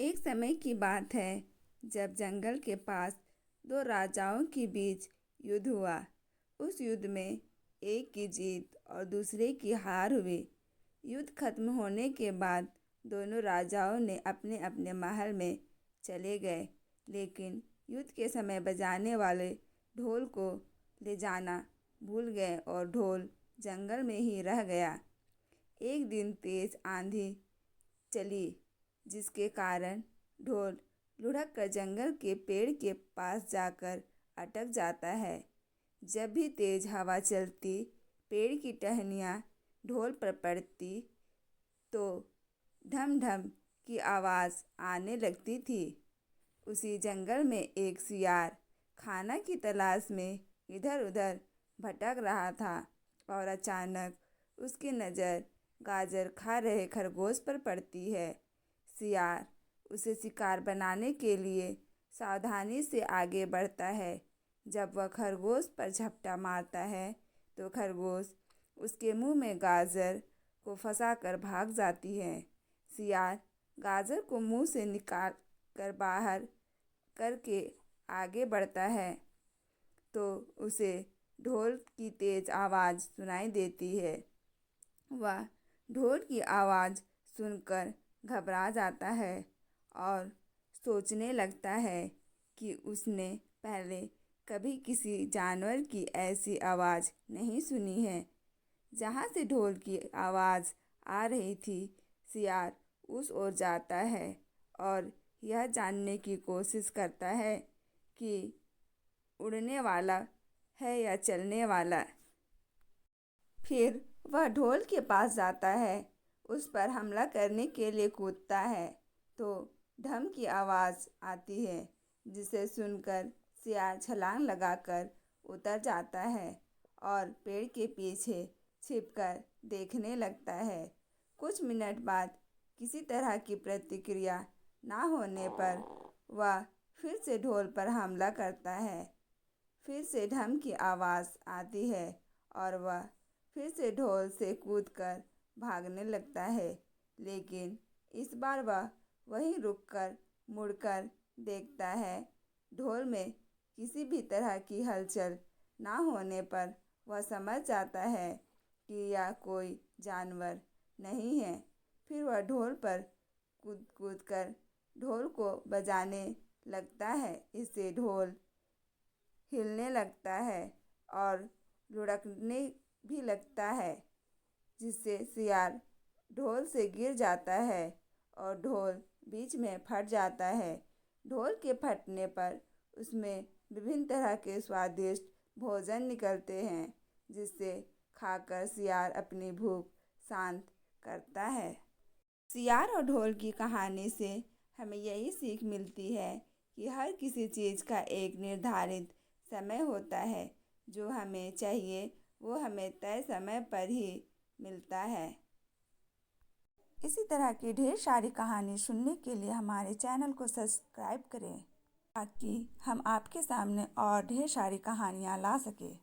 एक समय की बात है जब जंगल के पास दो राजाओं के बीच युद्ध हुआ। उस युद्ध में एक की जीत और दूसरे की हार हुई। युद्ध खत्म होने के बाद दोनों राजाओं ने अपने अपने महल में चले गए, लेकिन युद्ध के समय बजाने वाले ढोल को ले जाना भूल गए और ढोल जंगल में ही रह गया। एक दिन तेज आंधी चली, जिसके कारण ढोल लुढ़क कर जंगल के पेड़ के पास जाकर अटक जाता है। जब भी तेज हवा चलती, पेड़ की टहनियाँ ढोल पर पड़ती तो ढम ढम की आवाज़ आने लगती थी। उसी जंगल में एक सियार खाना की तलाश में इधर उधर भटक रहा था और अचानक उसकी नज़र गाजर खा रहे खरगोश पर पड़ती है। सियार उसे शिकार बनाने के लिए सावधानी से आगे बढ़ता है। जब वह खरगोश पर झपटा मारता है तो खरगोश उसके मुंह में गाजर को फंसाकर भाग जाती है। सियार गाजर को मुंह से निकाल कर बाहर करके आगे बढ़ता है तो उसे ढोल की तेज आवाज़ सुनाई देती है। वह ढोल की आवाज़ सुनकर घबरा जाता है और सोचने लगता है कि उसने पहले कभी किसी जानवर की ऐसी आवाज़ नहीं सुनी है। जहाँ से ढोल की आवाज़ आ रही थी, सियार उस ओर जाता है और यह जानने की कोशिश करता है कि उड़ने वाला है या चलने वाला। फिर वह ढोल के पास जाता है, उस पर हमला करने के लिए कूदता है तो ढम की आवाज़ आती है, जिसे सुनकर सियार छलांग लगाकर उतर जाता है और पेड़ के पीछे छिपकर देखने लगता है। कुछ मिनट बाद किसी तरह की प्रतिक्रिया ना होने पर वह फिर से ढोल पर हमला करता है। फिर से ढम की आवाज़ आती है और वह फिर से ढोल से कूदकर भागने लगता है, लेकिन इस बार वह वहीं रुककर मुड़कर देखता है। ढोल में किसी भी तरह की हलचल ना होने पर वह समझ जाता है कि यह कोई जानवर नहीं है। फिर वह ढोल पर कूद कूद कर ढोल को बजाने लगता है। इससे ढोल हिलने लगता है और लुढ़कने भी लगता है, जिससे सियार ढोल से गिर जाता है और ढोल बीच में फट जाता है। ढोल के फटने पर उसमें विभिन्न तरह के स्वादिष्ट भोजन निकलते हैं, जिससे खाकर सियार अपनी भूख शांत करता है। सियार और ढोल की कहानी से हमें यही सीख मिलती है कि हर किसी चीज़ का एक निर्धारित समय होता है। जो हमें चाहिए वो हमें तय समय पर ही मिलता है। इसी तरह की ढेर सारी कहानी सुनने के लिए हमारे चैनल को सब्सक्राइब करें, ताकि हम आपके सामने और ढेर सारी कहानियाँ ला सकें।